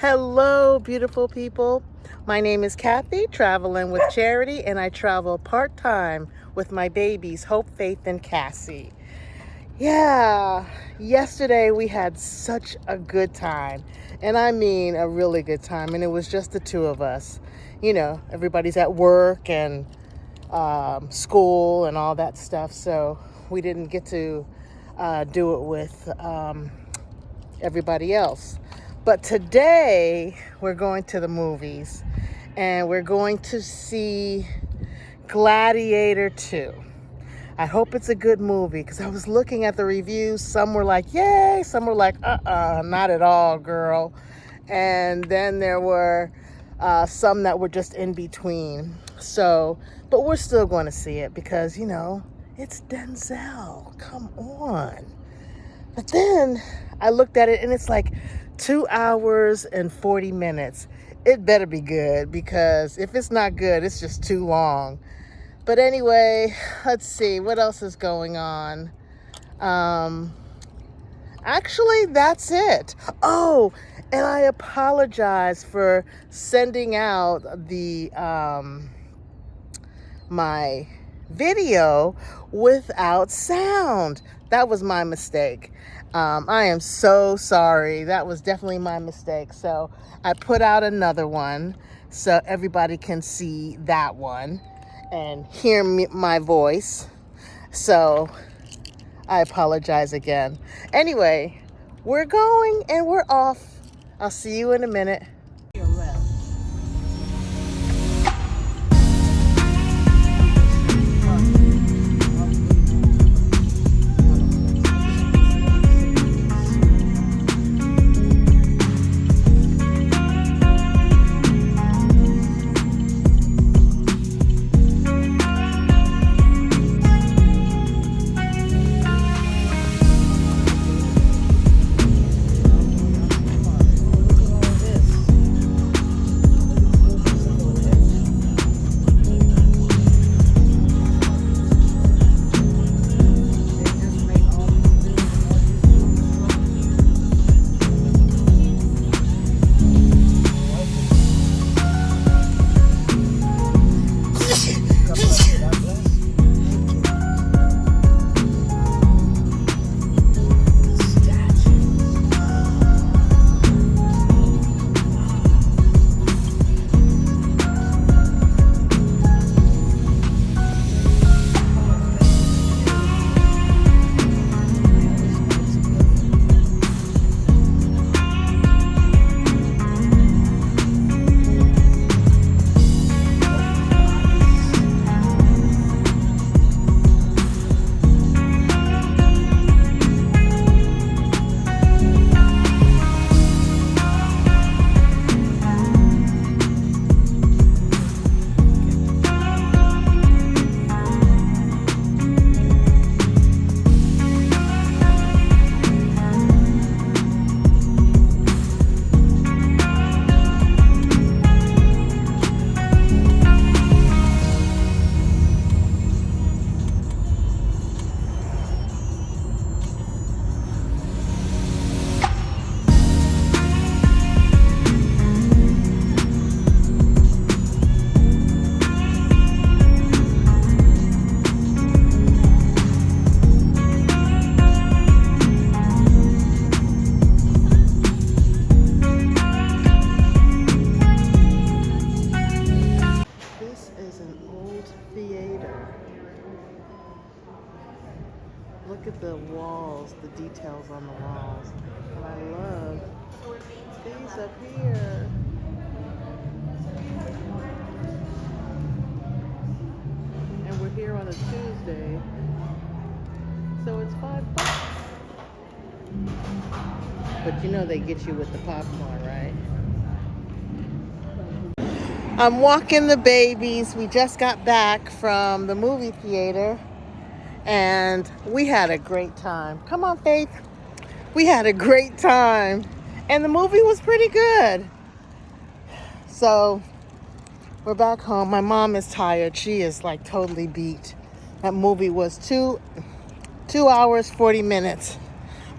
Hello, beautiful people. My name is Kathy, traveling with Charity, and I travel part-time with my babies, Hope, Faith, and Cassie. Yeah, yesterday we had such a good time, and I mean a really good time, and it was just the two of us. You know, everybody's at work and school and all that stuff, so we didn't get to do it with everybody else. But today we're going to the movies and we're going to see Gladiator 2. I hope it's a good movie because I was looking at the reviews. Some were like, yay. Some were like, not at all, girl. And then there were some that were just in between. So, but we're still going to see it because, you know, it's Denzel. Come on. But then I looked at it and it's like 2 hours and 40 minutes. It better be good because if it's not good, it's just too long. But anyway, let's see what else is going on. Actually, that's it. Oh, and I apologize for sending out the my video without sound. That was my mistake. I am so sorry. That was definitely my mistake. So I put out another one so everybody can see that one and hear my voice. So I apologize again. Anyway, we're going and we're off. I'll see you in a minute. Look at the walls, the details on the walls. And I love these up here. And we're here on a Tuesday. So it's $5. But you know they get you with the popcorn, right? I'm walking the babies. We just got back from the movie theater. And we had a great time. Come on, Faith. We had a great time. And the movie was pretty good. So we're back home. My mom is tired. She is like totally beat. That movie was 2 hours, 40 minutes.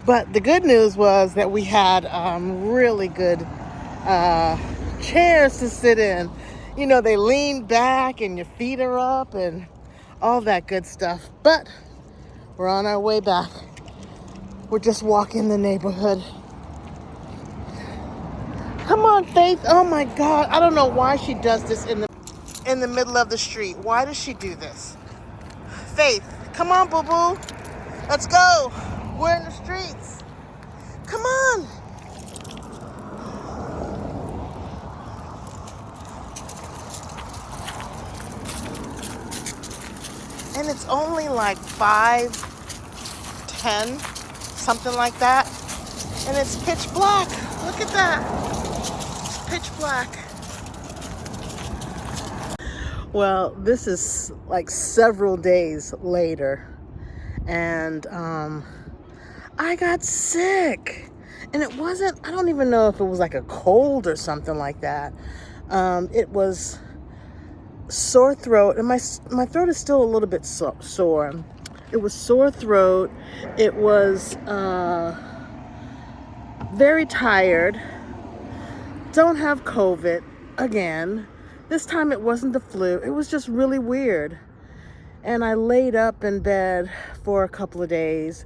But the good news was that we had really good chairs to sit in. You know, they lean back and your feet are up and all that good stuff. But we're on our way back. We're just walking the neighborhood. Come on, Faith. Oh my God. I don't know why she does this in the middle of the street. Why does she do this? Faith, come on, boo-boo. Let's go. We're in the streets. Come on. And it's only like 5:10, something like that. And it's pitch black. Look at that. It's pitch black. Well, this is like several days later. And I got sick. And it wasn't, I don't even know if it was like a cold or something like that. It was sore throat, and my throat is still a little bit sore. It was sore throat. It was very tired. Don't have COVID again. This time it wasn't the flu. It was just really weird. And I laid up in bed for a couple of days,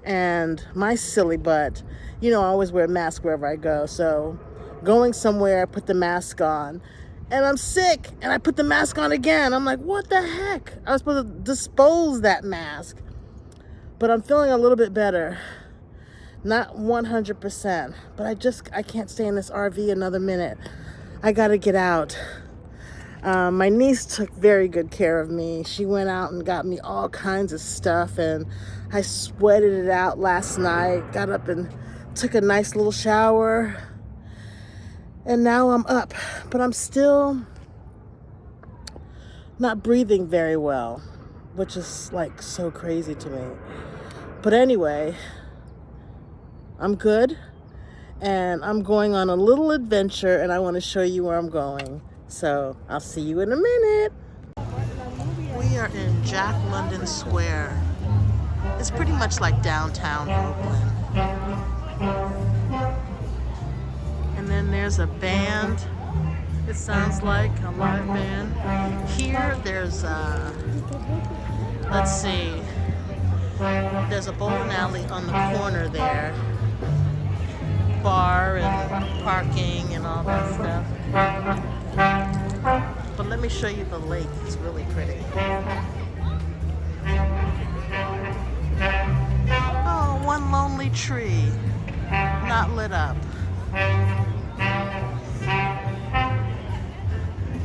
and my silly butt, you know, I always wear a mask wherever I go. So going somewhere, I put the mask on, and I'm sick, and I put the mask on again. I'm like, what the heck? I was supposed to dispose that mask. But I'm feeling a little bit better. Not 100%, but I can't stay in this RV another minute. I gotta get out. My niece took very good care of me. She went out and got me all kinds of stuff, and I sweated it out last night. Got up and took a nice little shower, and now I'm up, but I'm still not breathing very well, which is like so crazy to me. But anyway, I'm good, and I'm going on a little adventure, and I want to show you where I'm going. So I'll see you in a minute. We are in Jack London Square. It's pretty much like downtown Oakland. And then there's a band. It sounds like a live band. Here there's let's see. There's a bowling alley on the corner there. Bar and parking and all that stuff. But let me show you the lake. It's really pretty. Oh, one lonely tree, not lit up.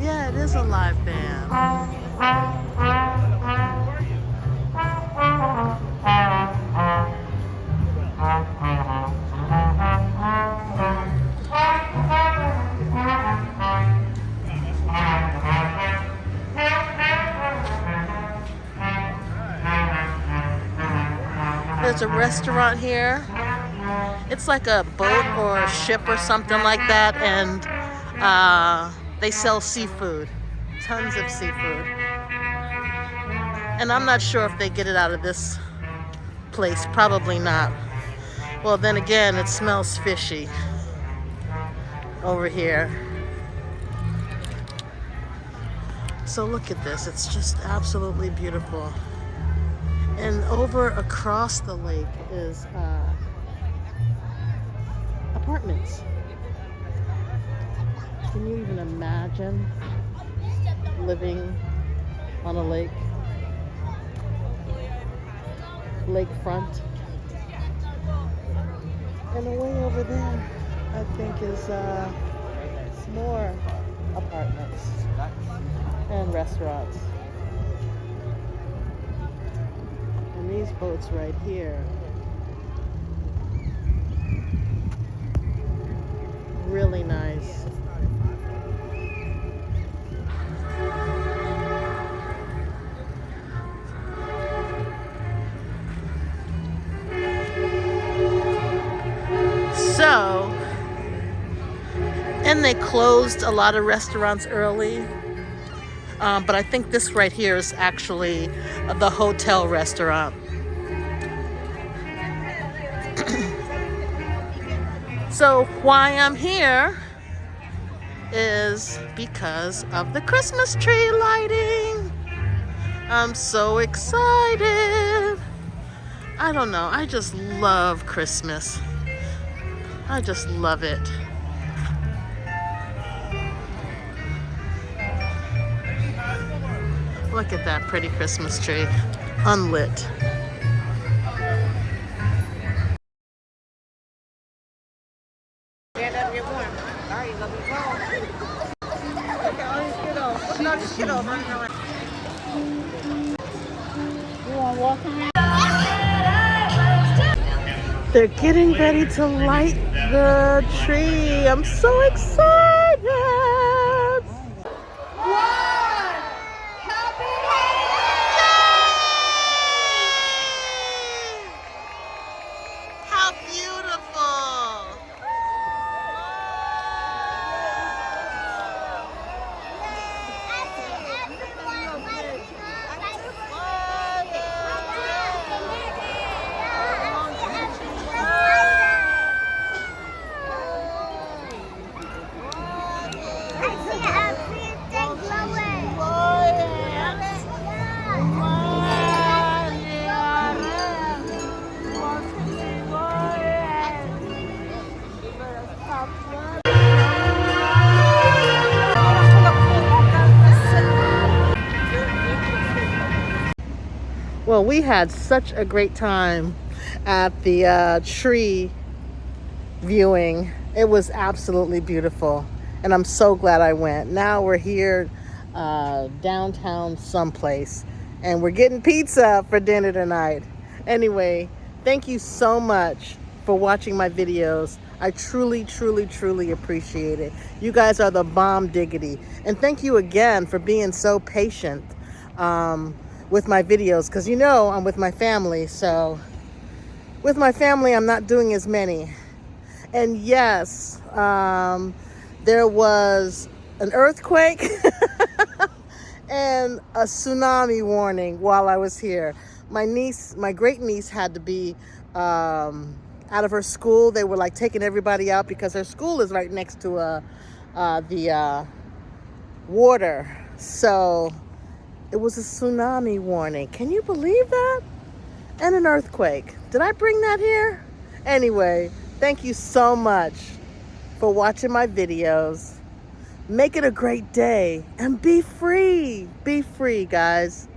Yeah, it is a live band. There's a restaurant here. It's like a boat or a ship or something like that, and they sell seafood, tons of seafood. And I'm not sure if they get it out of this place, probably not. Well, then again, it smells fishy over here. So look at this, it's just absolutely beautiful. And over across the lake is apartments. Can you even imagine living on a lake? Lakefront. And way over there, I think, is some more apartments and restaurants. And these boats right here, really nice. So, and they closed a lot of restaurants early. But I think this right here is actually the hotel restaurant. So why I'm here is because of the Christmas tree lighting. I'm so excited. I don't know, I just love Christmas. I just love it. Look at that pretty Christmas tree, unlit. They're getting ready to light the tree. I'm so excited. How beautiful. Well, we had such a great time at the tree viewing. It was absolutely beautiful, and I'm so glad I went. Now we're here downtown someplace, and we're getting pizza for dinner tonight. Anyway, thank you so much for watching my videos. I truly, truly, truly appreciate it. You guys are the bomb diggity. And thank you again for being so patient with my videos, because you know I'm with my family, so with my family I'm not doing as many. And yes, there was an earthquake and a tsunami warning while I was here. My niece, my great niece, had to be out of her school. They were like taking everybody out because her school is right next to the water. So it was a tsunami warning. Can you believe that? And an earthquake. Did I bring that here? Anyway, thank you so much for watching my videos. Make it a great day and be free. Be free, guys.